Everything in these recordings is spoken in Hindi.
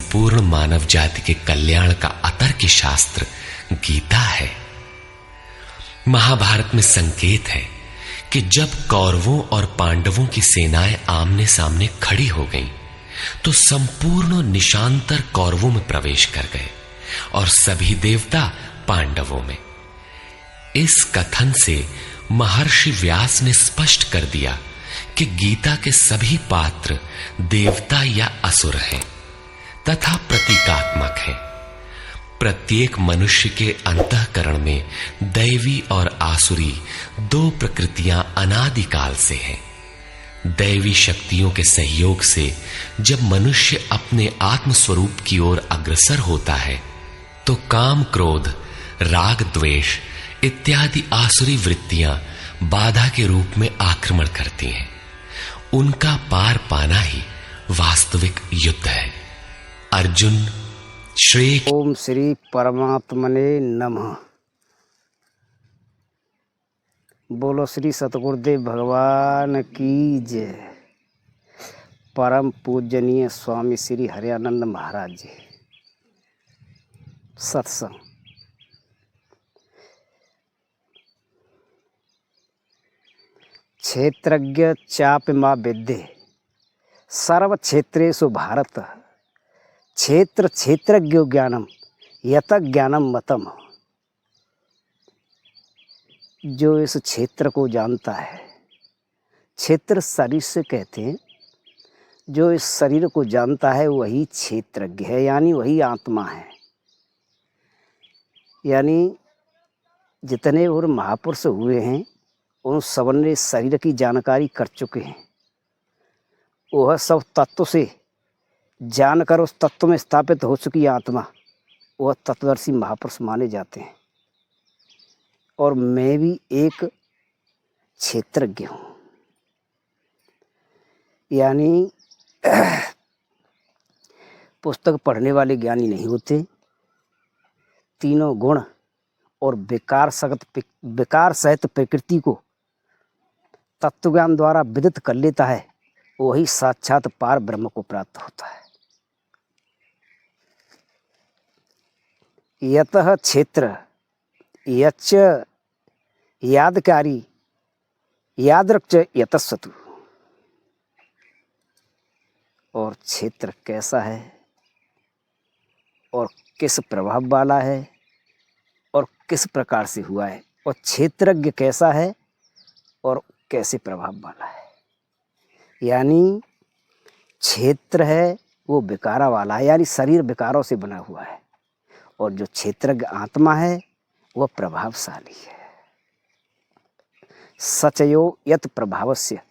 संपूर्ण मानव जाति के कल्याण का अतर्क शास्त्र गीता है। महाभारत में संकेत है कि जब कौरवों और पांडवों की सेनाएं आमने सामने खड़ी हो गईं, तो संपूर्ण निशांतर कौरवों में प्रवेश कर गए और सभी देवता पांडवों में। इस कथन से महर्षि व्यास ने स्पष्ट कर दिया कि गीता के सभी पात्र देवता या असुर हैं तथा प्रतीकात्मक हैं। प्रत्येक मनुष्य के अंतःकरण में दैवी और आसुरी दो प्रकृतियां अनादिकाल से हैं। दैवी शक्तियों के सहयोग से जब मनुष्य अपने आत्म स्वरूप की ओर अग्रसर होता है, तो काम, क्रोध, राग, द्वेष इत्यादि आसुरी वृत्तियां बाधा के रूप में आक्रमण करती हैं। उनका पार पाना ही वास्तविक युद्ध है। अर्जुन श्री ओम श्री परमात्मने नमः। बोलो श्री सतगुरुदेव भगवान की जय। परम पूजनीय स्वामी श्री हरियानंद महाराज जी। सत्संग। क्षेत्रज्ञ चापि मा विद्ये सर्व क्षेत्रेषु भारत क्षेत्र क्षेत्रज्ञो ज्ञानम यत ज्ञानम मतम। जो इस क्षेत्र को जानता है, क्षेत्र शरीर से कहते हैं, जो इस शरीर को जानता है वही क्षेत्रज्ञ है, यानी वही आत्मा है। यानी जितने और महापुरुष हुए हैं उन सबने शरीर की जानकारी कर चुके हैं। वह सब तत्व से जानकर उस तत्व में स्थापित हो चुकी आत्मा, वह तत्वदर्शी महापुरुष माने जाते हैं। और मैं भी एक क्षेत्रज्ञ हूँ। यानी पुस्तक पढ़ने वाले ज्ञानी नहीं होते। तीनों गुण और विकार सहित प्रकृति को तत्वज्ञान द्वारा विदित कर लेता है, वही साक्षात पार ब्रह्म को प्राप्त होता है। यतः क्षेत्र यच्च यादकारी यादृक्च यतस्वतु। और क्षेत्र कैसा है और किस प्रभाव वाला है और किस प्रकार से हुआ है, और क्षेत्रज्ञ कैसा है और कैसे प्रभाव वाला है। यानी क्षेत्र है वो विकारा वाला है, यानी शरीर विकारों से बना हुआ है, और जो क्षेत्रज्ञ आत्मा है वह प्रभावशाली है। सचयो यत प्रभावस्य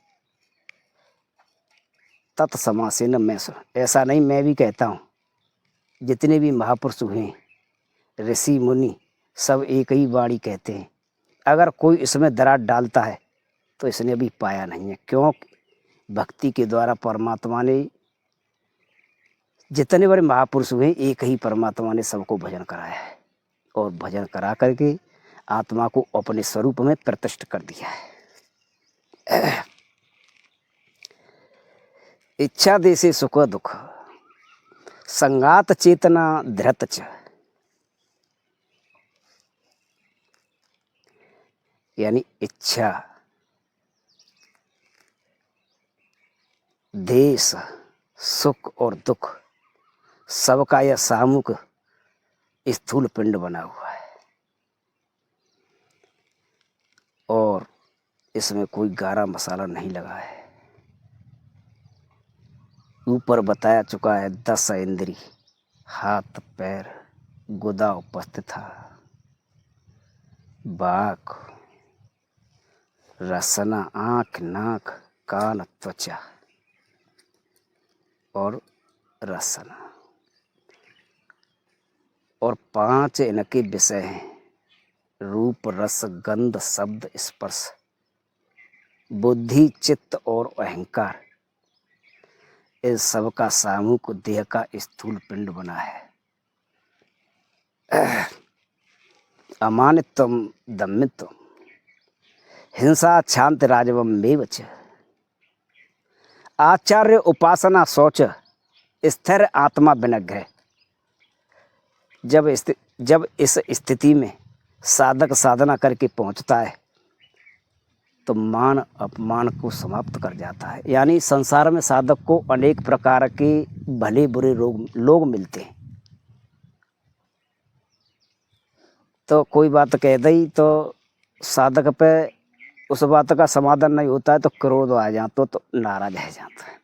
तत्समासेन मैं सुन। ऐसा नहीं, मैं भी कहता हूँ, जितने भी महापुरुष हुए ऋषि मुनि सब एक ही वाणी कहते हैं। अगर कोई इसमें दरार डालता है तो इसने अभी पाया नहीं है। क्यों? भक्ति के द्वारा परमात्मा ने, जितने बड़े महापुरुष हुए एक ही परमात्मा ने सबको भजन कराया है, और भजन करा करके आत्मा को अपने स्वरूप में प्रतिष्ठित कर दिया है। इच्छा देशे सुख दुख संगात चेतना धृत च। यानी इच्छा, देश, सुख और दुख सबका यह सामूहिक स्थूल पिंड बना हुआ है, और इसमें कोई गारा मसाला नहीं लगा है। ऊपर बताया चुका है 10 इंद्री, हाथ पैर गुदा उपस्थित था, बाक, रसना, आँख, नाक, कान, त्वचा और रसना, और 5 इनके विषय हैं: रूप, रस, गंध, शब्द, स्पर्श, बुद्धि, चित्त और अहंकार। इस सब का सामूहिक देह का स्थूल पिंड बना है। अमानित्वम दम्मित्वम हिंसा क्षांति राजवम मेवच। आचार्य उपासना शौच स्थिर आत्मा विनग्र। जब इस स्थिति में साधक साधना करके पहुंचता है तो मान अपमान को समाप्त कर जाता है। यानी संसार में साधक को अनेक प्रकार के भले बुरे लोग मिलते हैं। तो कोई बात कह दी तो साधक पे उस बात का समाधान नहीं होता है तो क्रोध आ जाता तो नाराज रह जाता है।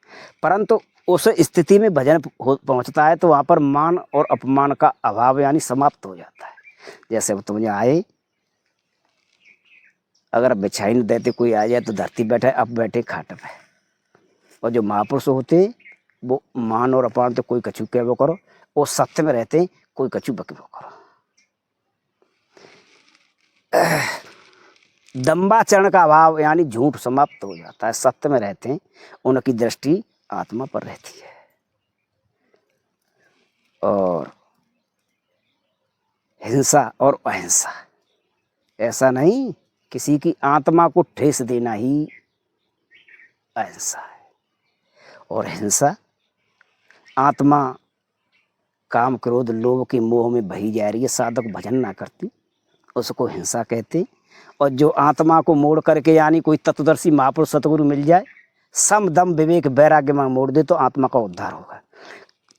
परंतु उस स्थिति में भजन पहुंचता है तो वहाँ पर मान और अपमान का अभाव यानी समाप्त हो जाता है। जैसे तुम आए, अगर बिछाई न देते कोई आ जाए तो धरती बैठे, अब बैठे खाट पे। और जो महापुरुष होते वो मान और अपमान तो कोई कछु कहबो करो, वो सत्य में रहते कोई कछु बकबो करो। दंबाचरण का अभाव यानी झूठ समाप्त हो जाता है। सत्य में रहते हैं, उनकी दृष्टि आत्मा पर रहती है। और हिंसा और अहिंसा, ऐसा नहीं, किसी की आत्मा को ठेस देना ही अहिंसा है। और हिंसा, आत्मा काम क्रोध लोभ के मोह में बही जा रही है, साधक भजन ना करती, उसको हिंसा कहते। और जो आत्मा को मोड़ करके यानी कोई तत्वदर्शी महापुरुष सतगुरु मिल जाए, सम दम विवेक वैराग्य में मोड़ दे तो आत्मा का उद्धार होगा।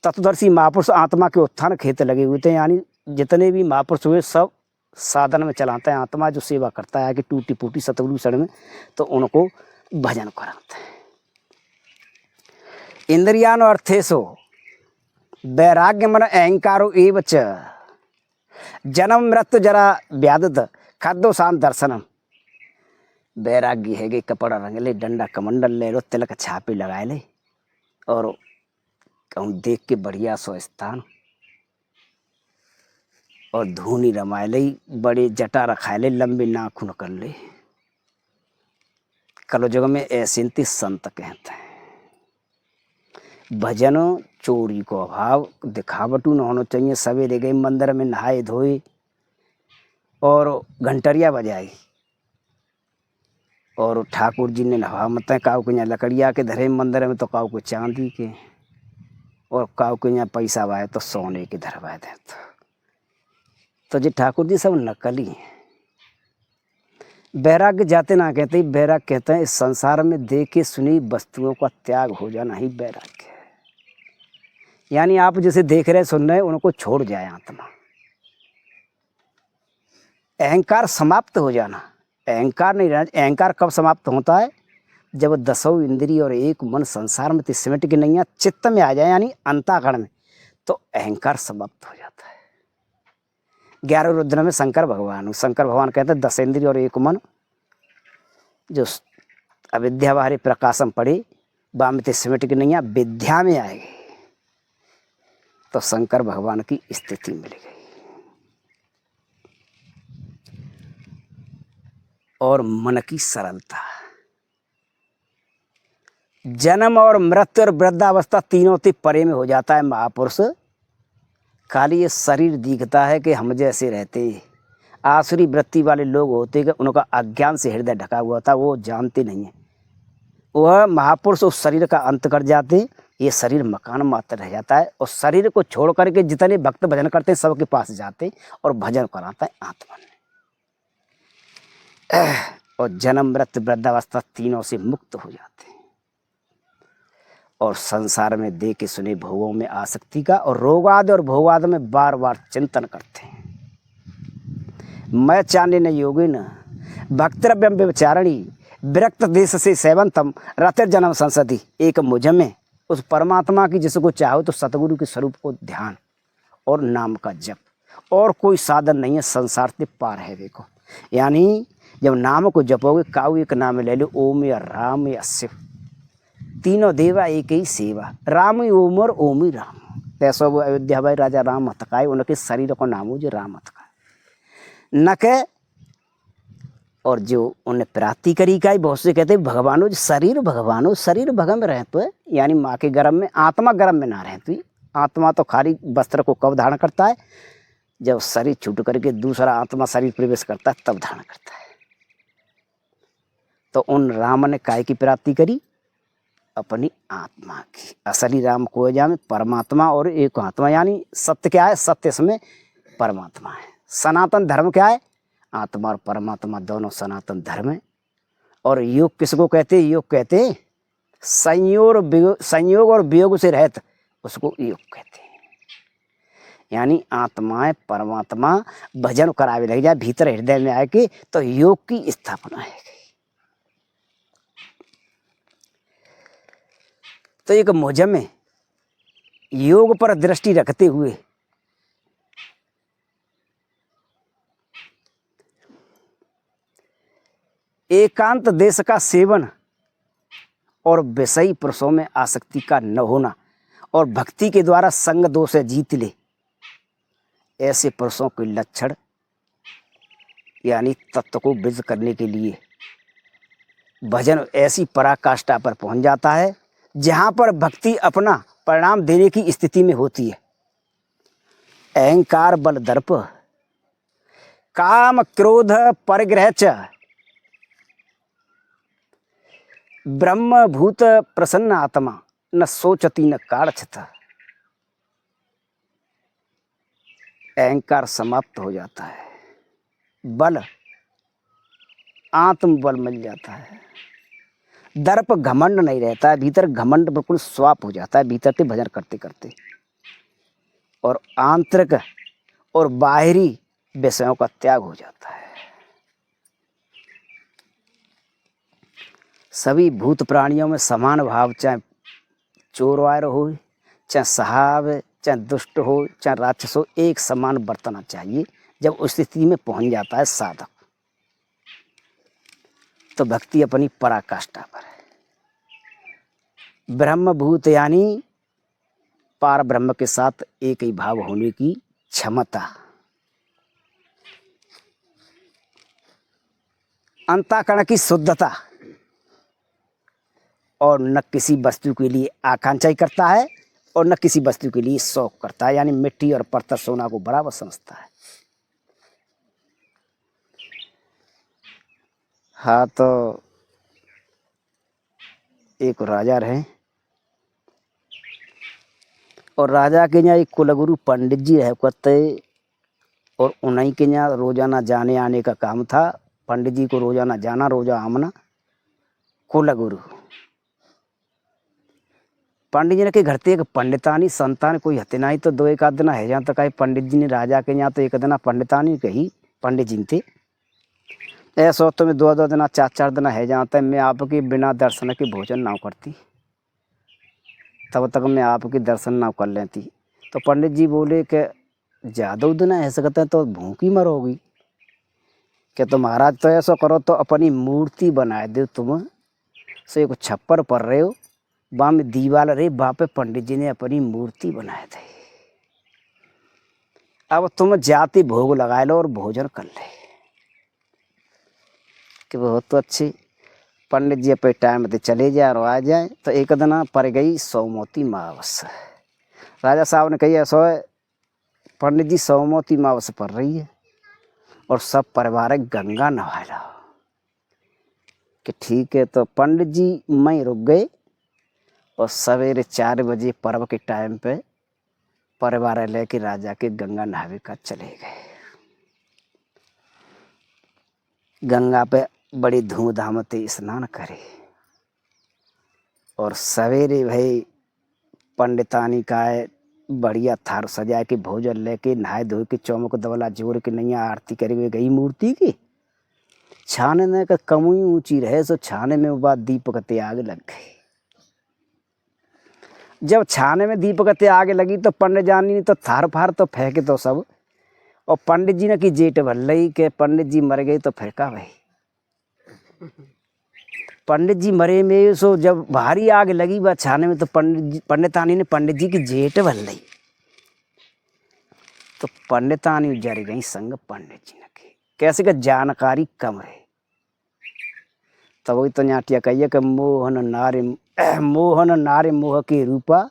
तत्वदर्शी महापुरुष आत्मा के उत्थान खेत लगे हुए थे। यानी जितने भी महापुरुष हुए सब साधन में चलाते हैं। आत्मा जो सेवा करता है कि टूटी फूटी सतगुरु शरण में, तो उनको भजन कराते हैं। इंद्रियान अर्थेशो वैराग्य मन अहंकारो एव च जन्म मृत्यु जरा व्याधत खाद्यो शांत दर्शनम। वैराग्य है कि कपड़ा रंग ले, डंडा कमंडल ले लो, तिलक छापे लगाए ले, और कहूँ देख के बढ़िया सो स्थान और धूनी रमाए ले, बड़े जटा रखाए ले, लंबे नाखून कर ले। कलयुग में ऐसे संत कहते हैं। भजन चोरी को अभाव, दिखावटू न होना चाहिए। सवेरे गए मंदिर में नहाए धोए और घंटरिया बजाई, और ठाकुर जी ने नहा मत काऊ के यहाँ लकड़िया के धरे मंदिर में, तो काऊ को चांदी के, और काऊ के यहाँ पैसा वाए तो सोने के धरवाए दे। तो जी ठाकुर जी सब नकली हैं। वैराग्य जाते ना कहते, वैराग्य कहते हैं इस संसार में देखे सुनी वस्तुओं का त्याग हो जाना ही वैराग्य है। यानी आप जैसे देख रहे सुन रहे उनको छोड़ जाए आत्मा। अहंकार समाप्त हो जाना, अहंकार नहीं रहना। अहंकार कब समाप्त होता है? जब दसों इंद्रिय और एक मन संसार में सिमट के नहीं चित्त में आ जाए, यानी अंतःकरण में, तो अहंकार समाप्त हो जाता है। 11 रुद्र में शंकर भगवान कहते हैं 10 इंद्रिय और एक मन जो अविद्या बाहरी प्रकाशम पड़े बामते सिमट के नहीं विद्या में आएगी, तो शंकर भगवान की स्थिति मिल गई। और मन की सरलता, जन्म और मृत्यु और वृद्धावस्था तीनों से परे में हो जाता है महापुरुष। खाली ये शरीर दिखता है कि हम जैसे रहते। आसुरी वृत्ति वाले लोग होते कि उनका अज्ञान से हृदय ढका हुआ था, वो जानते नहीं है। वह महापुरुष उस शरीर का अंत कर जाते, ये शरीर मकान मात्र रह जाता है। और शरीर को छोड़ करके जितने भक्त भजन करते हैं सबके पास जाते और भजन कराता है आत्मा ने। और जन्म मृत्यु वृद्धावस्था तीनों से मुक्त हो जाते हैं। और संसार में देखे सुने भोगों में आसक्ति का और रोगाद और भोगाद में बार बार चिंतन करते हैं। मैं चाने न योगी न भक्तव्यम व्यचारणी विरक्त देश से सेवंतम रतिर जन्म संसदी। एक मुझ में उस परमात्मा की जिसको चाहो तो सतगुरु के स्वरूप को ध्यान और नाम का जप, और कोई साधन नहीं है संसार से पार है। देखो यानी जब नाम को जपोगे, काऊ एक नाम ले लो, ओम या राम या शिव, तीनों देवा एक ही सेवा। राम ही ओम और ओम ही राम। ऐसा वो अयोध्या भाई राजा राम हतकाए, उनके शरीर को नाम हो जो राम हतकाए न के। और जो उन्हें प्राप्ति करी का, बहुत से कहते भगवानो शरीर भगवानो, शरीर भगम में रहते है, यानी माँ के गर्भ में, आत्मा गर्भ में ना रहती। आत्मा तो खाली वस्त्र को कब धारण करता है? जब शरीर छूट करके दूसरा आत्मा शरीर प्रवेश करता है तब धारण करता है। तो उन राम ने काय की प्राप्ति करी? अपनी आत्मा की। असली राम को जाने परमात्मा और एक आत्मा, यानी सत्य क्या है? सत्य इसमें परमात्मा है। सनातन धर्म क्या है? आत्मा और परमात्मा दोनों सनातन धर्म है। और योग किसको कहते हैं? योग कहते हैं संयोग और वियोग से रहत, उसको योग कहते हैं। यानी आत्मा परमात्मा भजन करावे लग जाए भीतर हृदय में आए कि तो योग की स्थापना है। तो एक मुझम में योग पर दृष्टि रखते हुए एकांत देश का सेवन और विषयी पुरुषों में आसक्ति का न होना और भक्ति के द्वारा संग दोष से जीत ले, ऐसे पुरुषों के लक्षण यानी तत्व को विज करने के लिए भजन ऐसी पराकाष्ठा पर पहुंच जाता है जहां पर भक्ति अपना परिणाम देने की स्थिति में होती है। अहंकार बल दर्प काम क्रोध परिग्रह च ब्रह्म भूत प्रसन्न आत्मा न सोचती न काढ़ता। अहंकार समाप्त हो जाता है, बल आत्म बल मिल जाता है, दर्प घमंड नहीं रहता है, भीतर घमंड बिल्कुल स्वाप हो जाता है भीतर से भजन करते करते। और आंतरिक और बाहरी विषयों का त्याग हो जाता है। सभी भूत प्राणियों में समान भाव, चाहे चोरवार हो, चाहे साहब, चाहे दुष्ट हो, चाहे राक्षस हो, एक समान बरतना चाहिए। जब उस स्थिति में पहुंच जाता है साधक, तो भक्ति अपनी पराकाष्ठा पर है। ब्रह्म भूत यानी पार ब्रह्म के साथ एक ही भाव होने की क्षमता। अंतःकरण की शुद्धता और न किसी वस्तु के लिए आकांक्षा करता है और न किसी वस्तु के लिए शौक करता है, यानी मिट्टी और पत्थर सोना को बराबर समझता है। हाँ, तो एक राजा रहे और राजा के यहाँ एक कुलगुरु पंडित जी रहे करते, और उन्हीं के यहाँ रोजाना जाने आने का काम था। पंडित जी को रोजाना जाना, रोजा आमना। कुलगुरु पंडित जी ने के घर ते एक पंडितानी संतान कोई हते नहीं, तो दो एक आध दिन है जहाँ तक आई पंडित जी ने राजा के यहाँ तो एक दिन पंडितानी कही पंडित जी थे ऐसा तो मैं दो दो दिन चार चार दिन है जहाँ तक मैं आपके बिना दर्शन के भोजन ना करती, तब तक मैं आपके दर्शन ना कर लेती। तो पंडित जी बोले कि ज़्यादा दिन ऐसा कहते हैं तो भूखी मरोगी, कि तो महाराज तो ऐसा करो तो अपनी मूर्ति बनाए दो, तुम से एक छप्पर पर रहे हो वहाँ में दीवार रहे, वहाँ पे पंडित जी ने अपनी मूर्ति बनाए थे। अब तुम जाति भोग लगा लो और भोजन कर ले। कि बहुत तो अच्छी। पंडित जी अपने टाइम पे चले जाए और आ जाए। तो एक दिन पर गई सौमोती मावस। राजा साहब ने कही ऐसा है पंडित जी सौमोती मावस पड़ रही है और सब परिवार गंगा नहा लो। कि ठीक है। तो पंडित जी मैं रुक गए और सवेरे 4 बजे पर्व के टाइम पे परिवार लेके राजा के गंगा नहावे का चले गए। गंगा पे बड़ी धूमधाम से स्नान करे और सवेरे भाई पंडितानी का है बढ़िया थार सजा के भोजन लेके नहाए धोए के चौमुख दवला जोड़ के नैया आरती करे हुए गई मूर्ति की। छाने का कमुई ऊंची रहे सो छाने में बाद दीपक ते आग लग गई। जब छाने में दीपक ते आग लगी तो पंडित जानी ने तो थार फार तो फेंके तो सब, और पंडित जी ने की जेठ भल्लई के पंडित जी मर गए तो फेंका भाई। पंडित जी मरे में सो जब भारी आग लगी वह छाने में तो पंडितानी ने पंडित जी की जेठ भल्लई तो पंडितानी जर गई संग पंडित जी ने की। कैसे का जानकारी कम है। तो वही तो नाटिया कहिए कि मोहन नारे मोह के रूपा,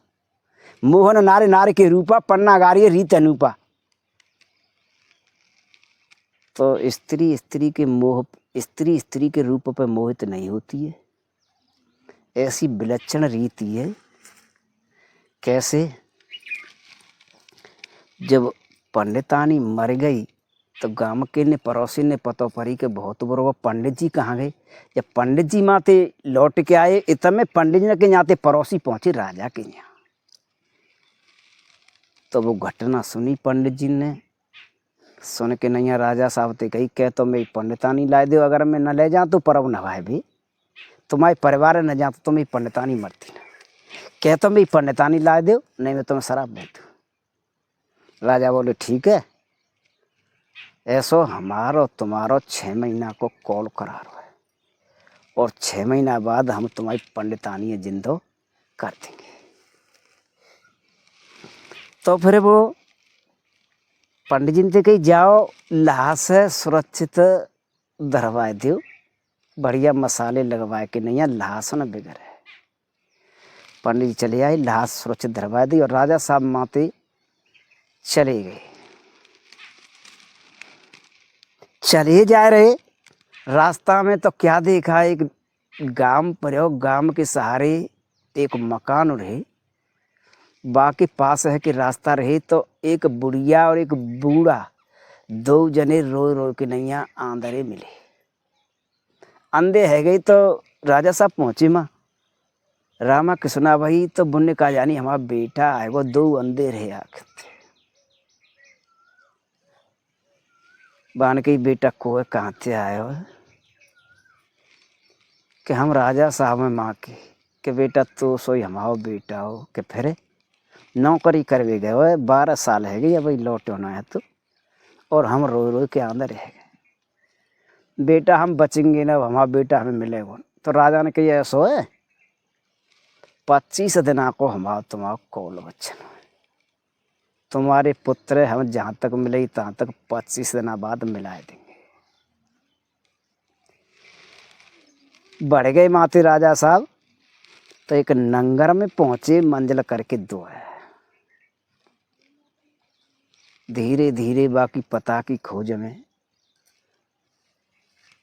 मोहन नारे नारे के रूपा, पन्ना गारिये रीत अनूपा। तो स्त्री स्त्री के रूप पर मोहित नहीं होती है। ऐसी विलक्षण रीति है। कैसे? जब पंडितानी मर गई तो गांव के ने पड़ोसी ने पतो परी के बहुत बड़ो पंडित जी कहाँ गए। जब पंडित जी माते लौट के आए इतने पंडित जी के यहाँ पड़ोसी पहुंचे राजा के यहाँ। तो वो घटना सुनी पंडित जी ने, सुन के नहीं राजा साहब ते कही कह तो मैं पंडितानी ला दो, अगर मैं न ले जाऊँ तो परब नभाए भी, तुम्हारे परिवार न जा तो तुम्हें पंडितानी मरती ना, कह तो मैं पंडितानी ला दो, नहीं मैं तुम्हें शराब दे दूँ। राजा बोले ठीक है, ऐसो हमारो तुम्हारो 6 महीना को कॉल करार है और 6 महीना बाद हम तुम्हारी पंडितानी जिंदो कर देंगे। तो फिर वो पंडित जी ने कही जाओ लाश है सुरक्षित धरवाए दो, बढ़िया मसाले लगवाए कि नहीं लाश न बिगड़ है। पंडित जी चले आए, लाश सुरक्षित धरवाए दी और राजा साहब माते चले गए। चले जा रहे रास्ता में तो क्या देखा, एक गांव पर हो, गांव के सहारे एक मकान रहे, बाकी पास है कि रास्ता रहे तो एक बुढ़िया और एक बूढ़ा 2 जने रो रो के नैया आंधरे मिले। अंधे है गई तो राजा साहब पहुंचे माँ रामा कृष्णा भाई, तो बुन्ने कहा जानी हमारा बेटा है वो 2 अंधे रहे आखिर बान के बेटा को कहाँ से आए हो कि हम राजा साहब में माँ के बेटा तो सोई हमारा बेटा हो कि फिर नौकरी करवे गए हो 12 साल है गई भाई लौटे होना है तो, और हम रो रो के अंदर रह गए, बेटा हम बचेंगे ना, हमारा बेटा हमें मिलेगा। तो राजा ने कही ऐसो है 25 दिन को हमारा तुम्हारा कौल बच्चन, तुम्हारे पुत्र हम जहाँ तक मिले तहाँ तक 25 दिन बाद मिला देंगे। बढ़ गए माते राजा साहब, तो एक नंगर में पहुंचे मंजिल करके 2 है। धीरे धीरे बाकी पता की खोज में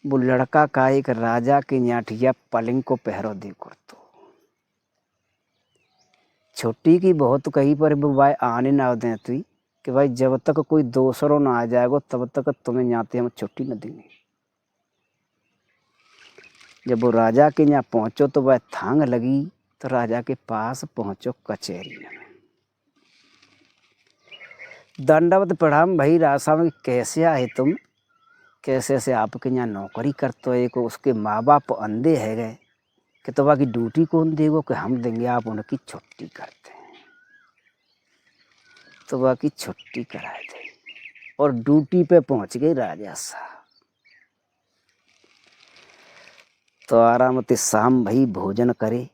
वो लड़का का एक राजा की न्याठिया पलंग को पहरो दे करतो, छोटी की बहुत कही पर वो भाई आने ना देती कि भाई जब तक कोई दूसरों ना आ जाएगा तब तक तुम्हें न्याते हम छुट्टी न देंगे। जब वो राजा के यहाँ पहुंचो तो वह थांग लगी, तो राजा के पास पहुंचो कचहरी में, दंडवत प्रणाम भाई राजा साहब कैसे आए तुम, कैसे से आपके यहाँ नौकरी करते हो, एक उसके माँ बाप अंधे है गए कि तो बाकी ड्यूटी कौन देगो कि हम देंगे, आप उनकी छुट्टी करते हैं। तो बाकी छुट्टी कराए थे और ड्यूटी पे पहुंच गए राजा साहब। तो आराम ते शाम भाई भोजन करे,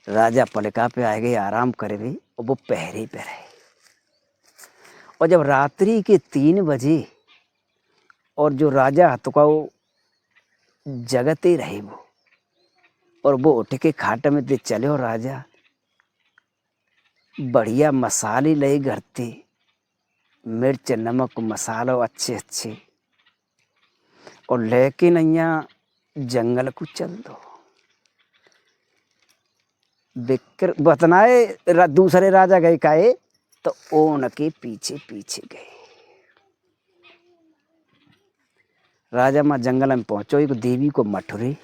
राजा पलका पे आए गए आराम करे भी, और वो पहरे पे रहे। और जब रात्रि के 3 बजे और जो राजा हतुका जगते रहे वो, और वो उठ के खाट में दे चले, और राजा बढ़िया मसाले ले घरते, मिर्च नमक मसालो अच्छे अच्छे, और लेके नैया जंगल को चल दो। बिक्र बतनाए दूसरे राजा गए काए, तो उनके पीछे पीछे गए। राजा माँ जंगल में पहुंचो, एक देवी को मठुरे,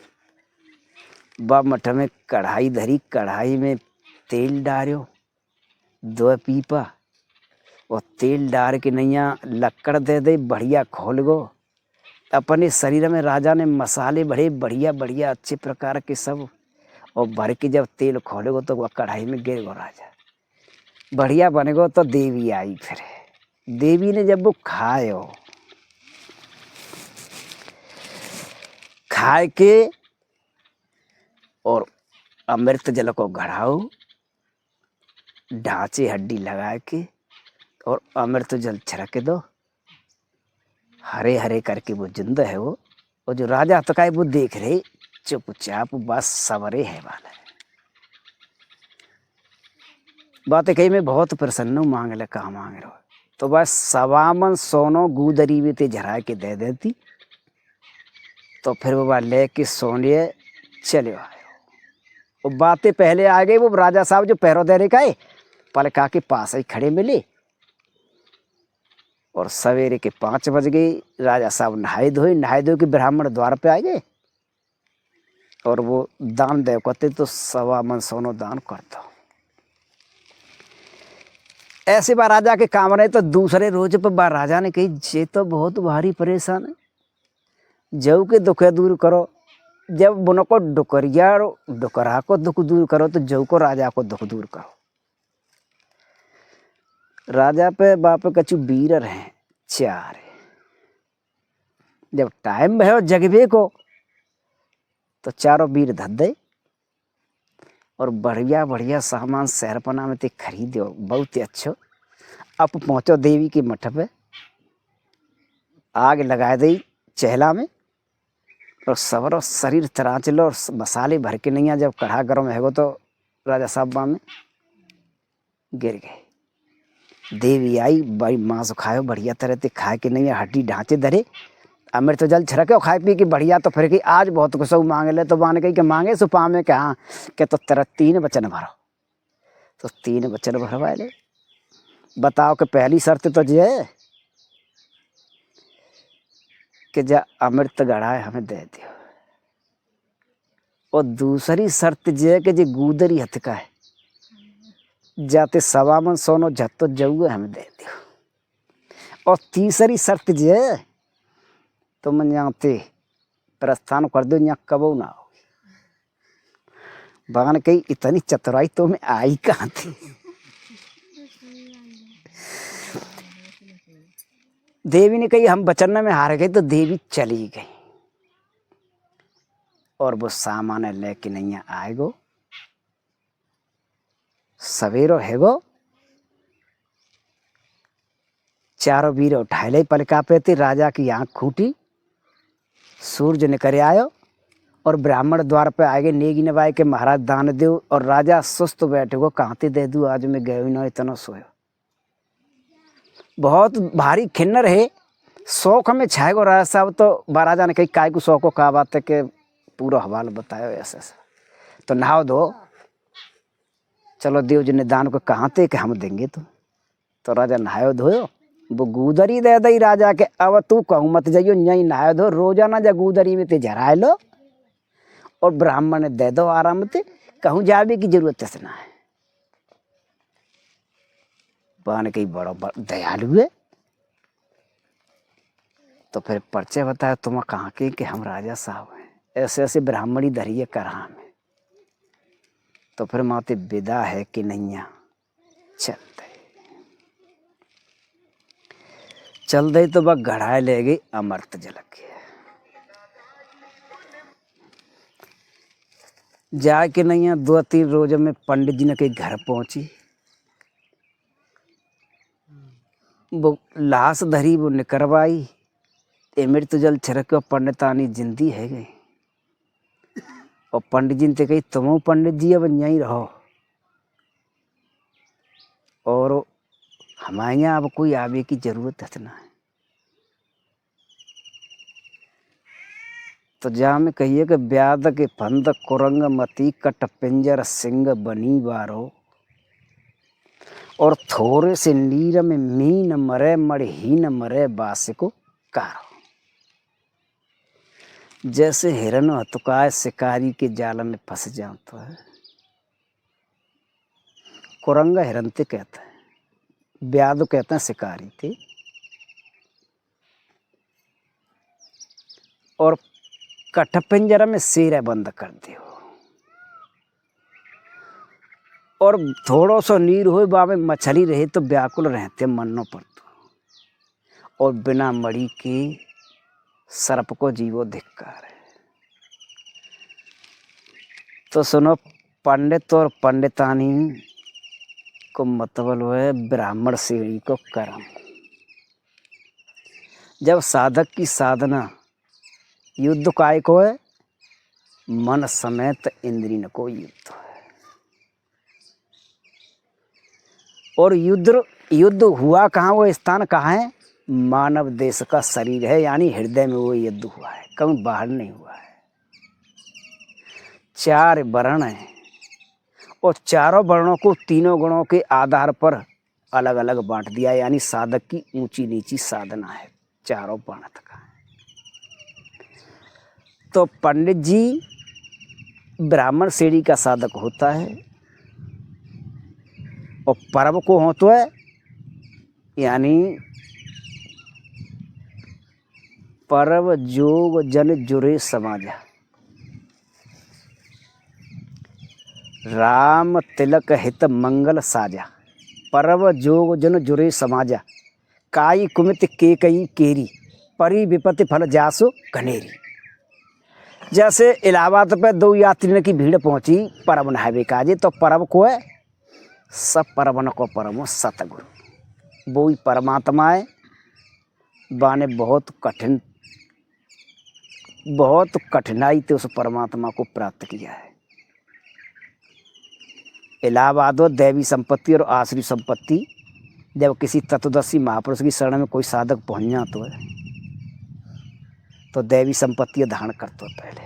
बा मठ में कढ़ाई धरी, कढ़ाई में तेल डालो 2 पीपा, और तेल डाल के नैया लक्कड़ दे दे, बढ़िया खोल गो। अपने शरीर में राजा ने मसाले भरे बढ़िया बढ़िया अच्छे प्रकार के सब, और भर के जब तेल खोलेगो तो वह कढ़ाई में गिर गो, राजा बढ़िया बनेगो। तो देवी आई, फिर देवी ने जब वो खायो, खाए के और अमृत जल को घड़ाओ, ढांचे हड्डी लगा के और अमृत जल छिड़क दो, हरे हरे करके वो जिंदा है वो। और जो राजा तो का वो देख रहे चुपचाप, बस सवरे है वाला है। बातें कही मैं बहुत प्रसन्न हूँ, मांग ले कहाँ मांग रहे हो, तो बस 1.25 मन सोनो गूदरी भी ते झरा के दे देती। तो फिर वो ले के सोनिए चले आए, वो बातें पहले आ गई। वो राजा साहब जो पैरों दे रहे पलका के पास ही खड़े मिले और सवेरे के 5 बज गए। राजा साहब नहाए धोए के ब्राह्मण द्वार पे आ गए और वो दान देव कहते तो 1.25 मन सोनो दान कर दो। ऐसे बार राजा के काम रहे तो दूसरे रोज पर बार राजा ने कही ये तो बहुत भारी परेशान है, जऊ के दुख दूर करो। जब बुनो को डुकरिया डुकरा को दुख दूर करो तो जऊ को राजा को दुख दूर करो। राजा पे बाप कछु वीर रहे 4। जब टाइम भयो जगबे को तो 4 वीर धद्दे और बढ़िया बढ़िया सामान शहरपना में ते खरीदो बहुत ही अच्छो। अब पहुंचो देवी के मठ पे, आग लगा दी चहला में और सवरो शरीर चराचलो और मसाले भर के नहीं। जब कढ़ा गर्म है तो राजा साहब में गिर गए। देवी आई बड़ी मांस खायो बढ़िया तरह से खाए के नहीं, हड्डी ढांचे धरे अमृत तो जल छिड़के खाए पी के बढ़िया। तो फिर कि आज बहुत कुछ मांगे ले तो बाने कही कि मांगे सो पामे के हाँ के तो तेरा 3 वचन भरो। तो 3 वचन भरवाए ले। बताओ कि पहली शर्त तो ये है कि जा अमृत गढ़ाए हमें दे दियो, और दूसरी शर्त ये है कि जे गूदरी हथ का है जाते 1.25 मन सोनो झत्तो जऊए हमें दे दियो, और तीसरी शर्त ये है तुम यहाँ ते प्रस्थान कर दो, यहाँ कबो ना हो। बान कही इतनी चतुराई तो में आई कहाँ थी। देवी ने कही हम वचन में हार गए तो देवी चली गई और वो सामान लेके नहीं आएगो। सवेरो हैगो 4 वीर उठाए ले पलका पे थे। राजा की आंख खूटी, सूरज निकल आयो और ब्राह्मण द्वार पे आगे नेगी नवाए के महाराज दान दो। और राजा सुस्त बैठे को कहते दे दू आज मैं गयो ना इतना सोयो। बहुत भारी खिन्न रहे, शौक में छाएगो। राजा साहब तो महाराजा ने कही काय को शौक को कहा बात है कि पूरा हवाल बतायो ऐसा तो नहाओ दो, चलो देव जी ने दान को कहाँ थे कि हम देंगे। तो राजा नहायो धोयो, वो गूदरी दे दई राजा के। अब तू कहूँ मत जाइयो, यहीं नहायो धो, रोजाना जा गूदरी में ते झराए लो और ब्राह्मण ने दे दो आराम से, कहूँ जावे की जरूरत है ना है। बान कई बड़ा दयालु है। तो फिर परिचय बताया तुम कहाँ के कि हम राजा साहब हैं, ऐसे ऐसे ब्राह्मणी धरिए करा में। तो फिर माते विदा है कि नहीं चल दे तो वह गढ़ाए ले गई अमृत जल के। जाके नहीं 2-3 रोज में पंडित जी ने के घर पहुंची। वो लाश धरी वो निकरवाई, अमृत जल छिड़क के पंडितानी जिंदी है गई। और पंडित जी ने कही तुम पंडित जी अब यहीं रहो और हमारे यहाँ अब कोई आवे की जरूरत है ना है। तो जहाँ में कहिए कि ब्याद के फंद कुरंग मती कट पिंजर सिंह बनी बारो, और थोड़े से नीर में मीन मरे मड़हीन मरे बास को कारो। जैसे हिरन हतुकाय शिकारी के जाल में फंस जाता है, कुरंग हिरन ते कहते हैं, ब्याद कहते हैं शिकारी थे, और कठ पिंजरा में शेर बंद कर दियो। और थोड़ो सो नीर हो बाबे मछली रहे तो व्याकुल रहते मनो पर तो, और बिना मड़ी के सर्प को जीवो धिक्कार है। तो सुनो पंडित और पंडितानी को मतलब है ब्राह्मण श्रेणी को कर्म। जब साधक की साधना युद्ध काय को है, मन समेत इंद्रिय को युद्ध है। और युद्ध हुआ कहाँ, वो स्थान कहाँ है, मानव देश का शरीर है, यानी हृदय में वो युद्ध हुआ है, कहीं बाहर नहीं हुआ है। 4 वर्ण है, और चारों वर्णों को तीनों गुणों के आधार पर अलग अलग बांट दिया, यानी साधक की ऊंची नीची साधना है चारों वर्ण का। तो पंडित जी ब्राह्मण श्रेणी का साधक होता है और पर्व को हो तो है, यानी पर्व जोग जन जुरे समाजा, राम तिलक हित मंगल साजा, पर्व जोग जन जुरे समाजा, काई कुमित के कई केरी, परी विपत्ति फल जासो घनेरी। जैसे इलाहाबाद पे 2 यात्रियों की भीड़ पहुंची पर्व नहावे काजे, तो पर्व को है सब पर्वन को परमो सतगुरु, वो ही परमात्मा है। बाने बहुत कठिनाई से उस परमात्मा को प्राप्त किया है। इलाहाबाद दैवी संपत्ति और आसुरी संपत्ति, जब किसी तत्वदर्शी महापुरुष की शरण में कोई साधक पहुंच जाता है तो दैवी संपत्ति धारण करता है पहले,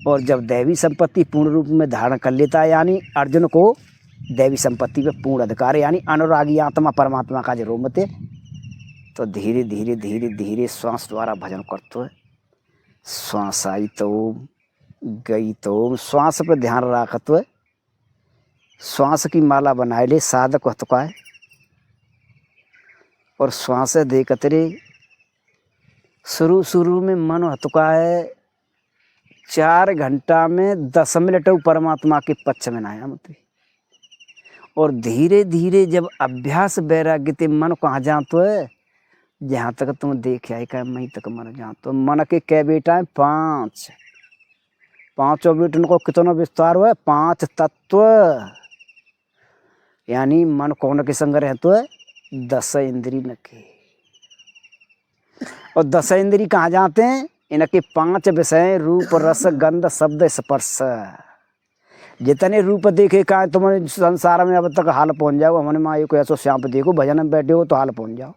और जब दैवी संपत्ति पूर्ण रूप में धारण कर लेता है, यानी अर्जुन को दैवी संपत्ति पे पूर्ण अधिकार है, यानी अनुरागी आत्मा परमात्मा का जो रोमते, तो धीरे धीरे धीरे धीरे श्वास द्वारा भजन करते है। श्वास आई तो गई तो श्वास पर ध्यान रखत है, श्वास की माला बनाए ले साधक हतका है, और श्वास देखते रे। शुरू में मन हतका है, 4 घंटा में 10 मिनट परमात्मा के पक्ष में नाया मत, और धीरे धीरे जब अभ्यास वैराग्य ते मन कहाँ जातो है, जहाँ तक तुम देखे आई का मई तक मन जातो। मन के कै बेटा है? 5। पांचों बेटन को कितना विस्तार हुआ है? 5 तत्व, यानी मन कौन के संग रहते है? 10 इंद्री न के, और 10 इंद्री कहाँ जाते हैं? इनके 5 विषय रूप रस गंध शब्द स्पर्श। जितने रूप देखे कहाँ तुम संसार में अब तक हाल पहुँच जाओ। हमने माँ को ऐसो श्याम देखो, भजन में बैठे हो तो हाल पहुँच जाओ।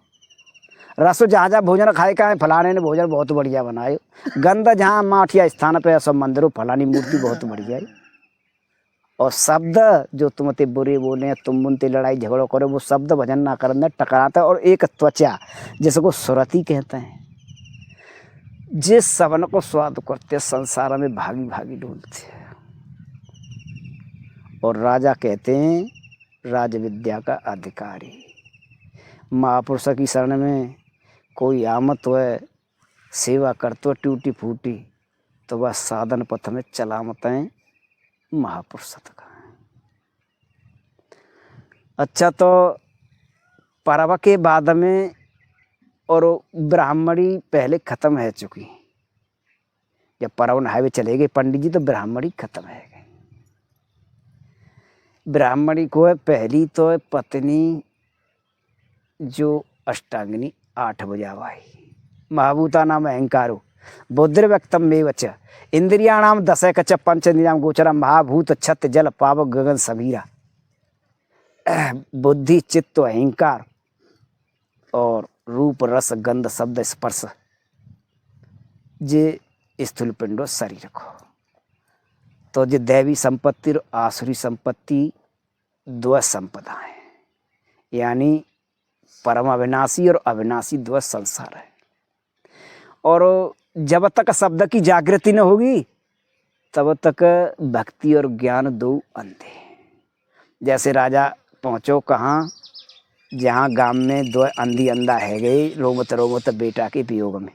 रस जहाँ जहाँ भोजन खाए का है, फलाने ने भोजन बहुत बढ़िया बनाए। गंध जहाँ माठिया स्थान पे सब मंदिरों फलानी मूर्ति बहुत बढ़िया है। और शब्द जो तुम ते बुरे बोले, तुम उनते लड़ाई झगड़ो करो, वो शब्द भजन ना करने टकराता है। और एक त्वचा जिसको सुरति कहते हैं, जिस सबन को स्वाद करते संसार में भागी भागी डोलते। और राजा कहते हैं राज विद्या का अधिकारी। महापुरुष की शरण में कोई आमत है, सेवा करते टूटी फूटी, तो वह साधन पथ में चलामत है महापुरुष का। अच्छा, तो पर्व के बाद में और ब्राह्मणी पहले खत्म है चुकी। जब पर्व नहावे चले गए पंडित जी, तो ब्राह्मणी खत्म है गई। ब्राह्मणी को है पहली तो है पत्नी जो अष्टांगिनी 8 बजावाई। महाभूता नाम अहंकारो बुद्धिर्व्यक्तम में वच इंद्रियाणाम 10 कच पंचेन्द्रियाम गोचरा महाभूत छत जल पावक गगन समीरा। बुद्धि चित्त अहंकार और रूप रस गंध शब्द स्पर्श, जे स्थूल पिंडो शरीर को। तो जे दैवी संपत्ति और आसुरी संपत्ति 2 संपदा है, यानी परम अविनाशी और अविनाशी 2 संसार है। और जब तक शब्द की जागृति न होगी तब तक भक्ति और ज्ञान 2 अंधे। जैसे राजा पहुँचो कहाँ, जहाँ गांव में 2 अंधी अंधा है गई, रोमत रोमत बेटा के वियोग में।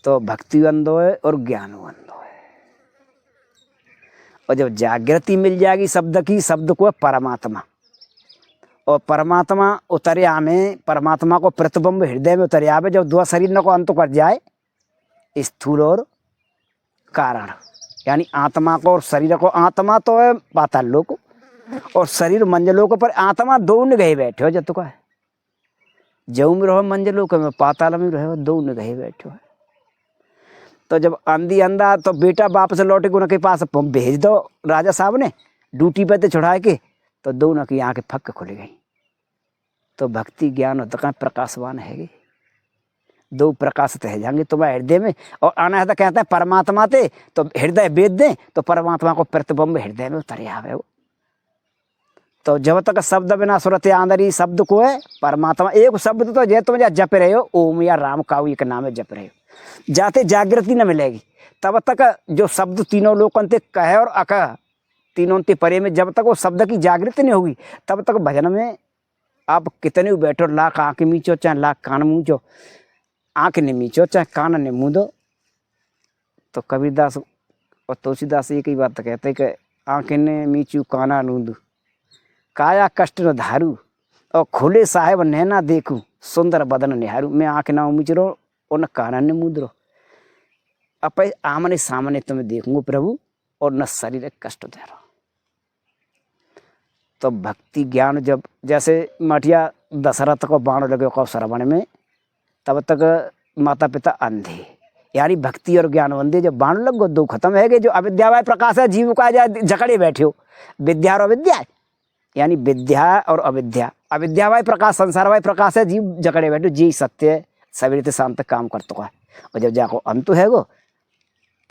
तो भक्ति अंधो है और ज्ञान अंधो है। और जब जागृति मिल जाएगी शब्द की, शब्द को है परमात्मा, और परमात्मा उतरिया में, परमात्मा को प्रतिबिंब हृदय में उतरिया में। जब 2 शरीर को अंत कर जाए, स्थूल और कारण, यानी आत्मा को और शरीर को। आत्मा तो है पाताल लोक और शरीर मंजलोक पर। आत्मा 2 निगहे बैठे हो जब तो है, जऊ में रहो मंजलोक में, पाताल में रहो, 2 निगहे बैठे हो। तो जब अंधी अंधा, तो बेटा वापस लौटे को उनके पास भेज दो राजा साहब ने ड्यूटी पे चढ़ा के, तो दोनों की आंखें फक खुल गई। तो भक्ति ज्ञान होता है प्रकाशवान है। दो प्रकाशित है जाएंगे तुम्हारे हृदय में। और अनहद कहते हैं परमात्मा ते, तो हृदय वेद दें तो परमात्मा को प्रतिबिंब हृदय में उतरे आवे। तो जब तक शब्द बिना सुरत आंदरी शब्द को है परमात्मा एक शब्द तो जय तुम जप रहे हो ओम या राम काऊ एक नाम है जप रहे हो, जाते जागृति न मिलेगी तब तक जो शब्द तीनों लोगों ते कहे और अकह तीनों ते परे में, जब तक वो शब्द की जागृति नहीं होगी तब तक भजन में आप कितने भी बैठो, लाख आँख मीचो चाहे लाख कान मूचो, आँख ने मीचो चाहे कान ने मूदो। तो कबीरदास और तुलसीदास एक ही बात कहते हैं कि आँख ने मीचू काना नूंदू, काया कष्ट न धारू और खुले साहेब नैना देखूं, सुंदर बदन निहारू। मैं आँख ना मीच रो और न काना ने मूद रो, अब आमने सामने तुम्हें देखूंगा प्रभु और न शरीर कष्ट दे रहा। तो भक्ति ज्ञान जब जैसे मठिया दशरथ को बाण लगे को श्रवण में, तब तक माता पिता अंधे, यानी भक्ति और ज्ञान बंदे जब बाण लग गो दो खत्म है गए। जो अविद्यावाय प्रकाश है जीव का जकड़े बैठे हो, विद्या और अविद्या यानी विद्या और अविद्या, अविद्यावाय प्रकाश संसारवाय प्रकाश है जीव जकड़े बैठे जी सत्य सवेरे से शाम तक काम करता है। और जब जाको अंत है गो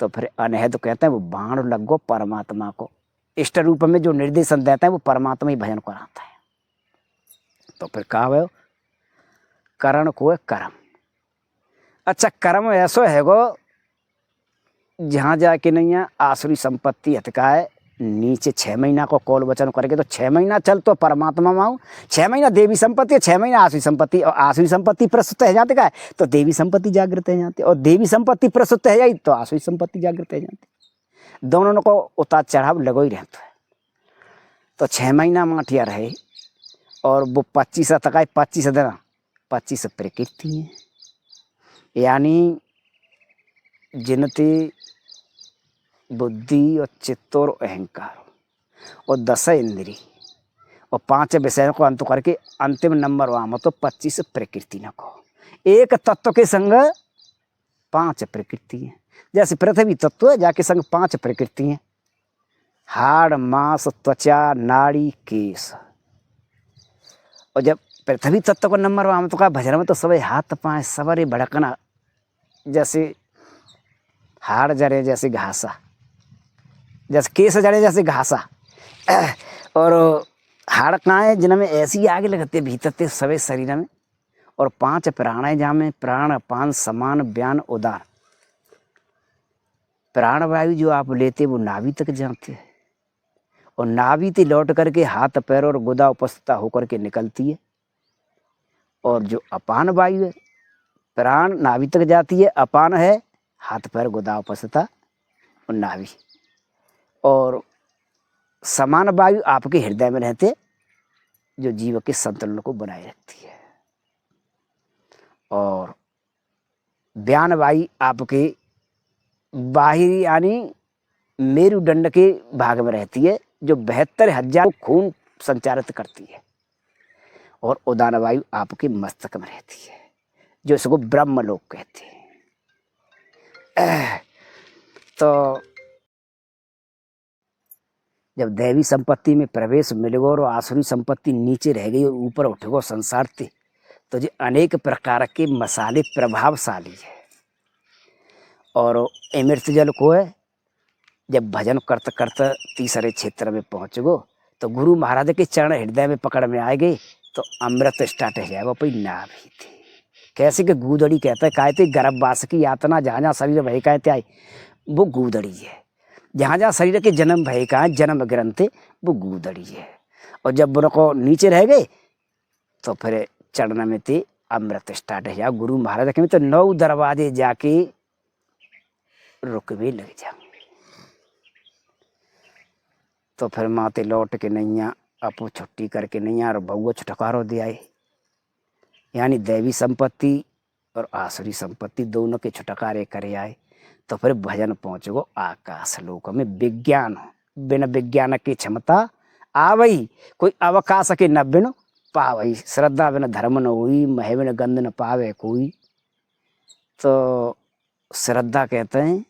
तो फिर अनहद कहते हैं वो बाण लग गो परमात्मा को, इष्ट रूप में जो निर्देशन देता है वो परमात्मा ही भजन कराता है। तो फिर कहा वो करण को है कर्म। अच्छा कर्म ऐसा है गो जहाँ जाके नहीं है आसुरी संपत्ति हतकाए नीचे 6 महीना को कौल वचन करके, तो 6 महीना चल तो परमात्मा माऊ, 6 महीना देवी संपत्ति, 6 महीना आसुरी संपत्ति। और आसुरी संपत्ति प्रस्तुत है जाते का है तो देवी संपत्ति जागृत है जाती, और देवी संपत्ति प्रस्तुत है जाती तो आसुरी संपत्ति जागृत है जाती। दोनों को उतार चढ़ाव लगो ही रहता है। तो 6 महीना माठिया रहे और वो 25 तक आए, 25 दिन 25 प्रकृति है, यानी जिनती बुद्धि और चित्त और अहंकार और 10 इंद्री और 5 विषयों को अंत करके अंतिम नंबर वहाँ तो 25 प्रकृति न को। एक तत्व के संग 5 प्रकृति हैं, जैसे पृथ्वी तत्व है जाके संग 5 प्रकृति हैं, हाड़ मांस त्वचा नाड़ी केश। और जब पृथ्वी तत्व को नंबर वहाँ तो का भजन में तो सब हाथ पाँव सवरे भड़कना, जैसे हाड़ जरे जैसे घासा, जैसे केस जड़े जैसे घासा, और हाड़ कहाँ है जिनमें ऐसी आग लगते भीतर ते सवे शरीर में। और 5 प्राण है जहाँ में प्राण अपान समान बयान उदार, प्राण वायु जो आप लेते वो नाभि तक जाते हैं और नाभि ते लौट करके हाथ पैर और गुदा उपस्थित होकर के निकलती है। और जो अपान वायु है प्राण नाभि तक जाती है, अपान है हाथ पैर गुदा उपस्थित और नाभि, और समान वायु आपके हृदय में रहते जो जीव के संतुलन को बनाए रखती है। और व्यान वायु आपके बाहरी यानी मेरुदंड के भाग में रहती है जो 72,000 खून संचारित करती है। और उदान वायु आपके मस्तक में रहती है जो इसको ब्रह्मलोक कहते हैं। तो जब दैवी संपत्ति में प्रवेश मिलेगा और आसुरी संपत्ति नीचे रह गई और ऊपर उठेगा संसार से, तो जो अनेक प्रकार के मसाले प्रभावशाली है। और अमृत जल को है जब भजन करते करते तीसरे क्षेत्र में पहुँचगो तो गुरु महाराज के चरण हृदय में पकड़ में आएंगे तो अमृत स्टार्ट हो जाएगा। कोई ना भी थी कैसे कि गूदड़ी कहते हैं, कहते गर्भवास की यातना जहाँ जहाँ शरीर भय कहते आए वो गूदड़ी है, जहाँ जहाँ शरीर के जन्म भय का जन्म ग्रंथ वो गूदड़ी है। और जब उनको नीचे रह गए तो फिर चरण में थे अमृत स्टार्ट हो जाओ। गुरु महाराज के में तो 9 दरवाजे जाके रुकवे लग जाओ। तो फिर माते लौट के नैया अपो छुट्टी करके नैया और बउआ छुटकारो दे आए, यानी दैवी संपत्ति और आसुरी संपत्ति दोनों के छुटकारे करे आए। तो फिर भजन पहुँच गो आकाश लोक में। विज्ञान बिना विज्ञान की क्षमता आवई, कोई अवकाश के न बिन पावई, श्रद्धा बिना धर्म न हुई, मह बिन गंध न पावे कोई। तो श्रद्धा कहते हैं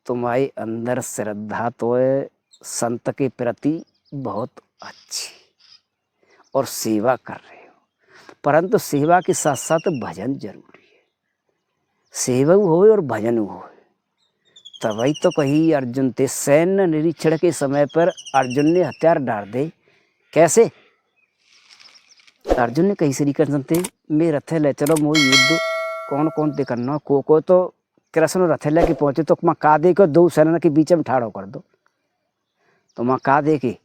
तुम्हारे अंदर श्रद्धा तो है संत के प्रति बहुत अच्छी और सेवा कर रहे हो, परंतु सेवा के साथ साथ भजन जरूरी है। सेवक होए और भजन होए। तभी तो कही अर्जुन ते सैन्य निरीक्षण के समय पर अर्जुन ने हथियार डाल दे। कैसे? अर्जुन ने कही श्री कृष्ण ते मैं रथे ले चलो मोई युद्ध कौन कौन ते करना को तो कृष्ण रथे लेके पहुंचे तो माँ का दे को दो सेना के बीच में ठाड़ो कर दो। तो माँ का दे के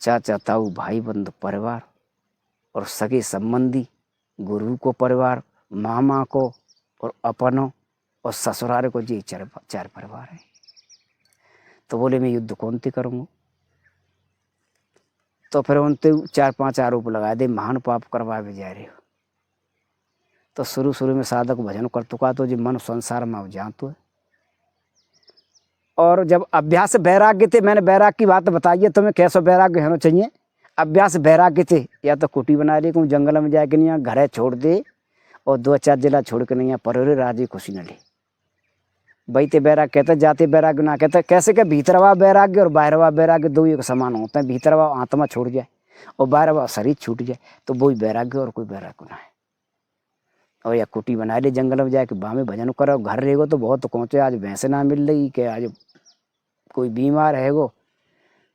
चाचा ताऊ भाई बंधु परिवार और सगे संबंधी गुरु को परिवार मामा को और अपनों और ससुराल को जी चार परिवार है। तो बोले मैं युद्ध कौन ते करूँगा। तो फिर उनते 4-5 आरोप लगा दे महान पाप करवा भी जा रहे हो। तो शुरू में साधक भजन कर चुका तो जी मन संसार में हो जा तो। और जब अभ्यास वैराग्य थे, मैंने वैराग्य की बात बताई है तुम्हें कैसा वैराग्य होना चाहिए। अभ्यास वैराग्य थे या तो कुटी बना रही कहूँ जंगल में जाके नहीं घर छोड़ दे और 2-4 जिला छोड़ के नहीं परोरे राजी खुशी न ले। भाई ते वैराग्य कहते जाते वैराग्य ना कहते कैसे के भीतरवा वैराग्य और बाहरवा वैराग्य दो एक समान होते हैं। भीतरवा आत्मा छूट जाए और बाहरवा शरीर छूट जाए तो वही वैराग्य और कोई वैराग्य ना है। और या कुटी बना ले जंगल में जाके बामे भजन करो। घर रहेगो तो बहुत पहुँचे आज भैंसे ना मिल रही कि आज कोई बीमार हैगो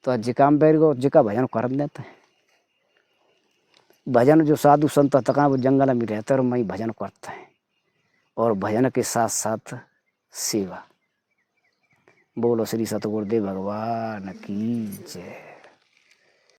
तो आज जिकाम बैठ गो जिका भजन कर देते हैं। भजन जो साधु संत तका वो जंगल में रहते और वही भजन करते हैं और भजन के साथ साथ सेवा। बोलो श्री सतगुरुदेव भगवान की जय।